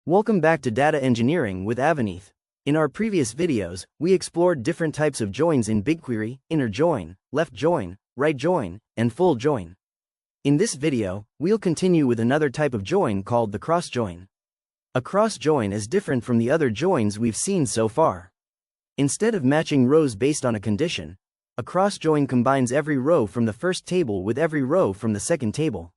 Welcome back to Data Engineering with Avaneeth. In our previous videos, we explored different types of joins in BigQuery: inner join, left join, right join, and full join. In this video, we'll continue with another type of join called the cross join. A cross join is different from the other joins we've seen so far. Instead of matching rows based on a condition, a cross join combines every row from the first table with every row from the second table.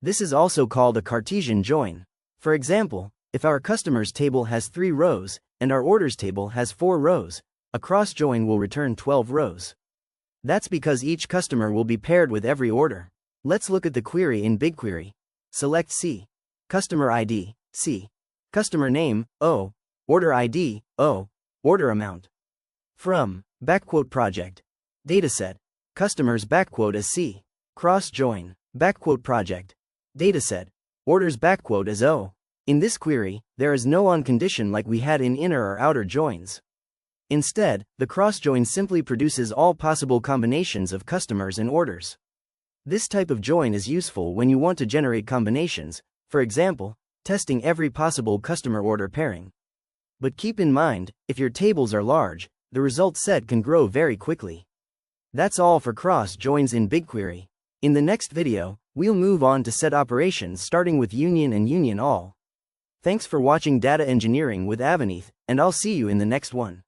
This is also called a Cartesian join. For example, if our customers table has 3 rows, and our orders table has 4 rows, a cross join will return 12 rows. That's because each customer will be paired with every order. Let's look at the query in BigQuery. Select C. Customer ID, C. Customer name, O. Order ID, O. Order amount. From, project. Dataset. Customers as C. Cross join, project. Dataset. Orders as O. In this query, there is no on condition like we had in inner or outer joins. Instead, the cross join simply produces all possible combinations of customers and orders. This type of join is useful when you want to generate combinations, for example, testing every possible customer order pairing. But keep in mind, if your tables are large, the result set can grow very quickly. That's all for cross joins in BigQuery. In the next video, we'll move on to set operations starting with union and union all. Thanks for watching Data Engineering with Avaneeth, and I'll see you in the next one.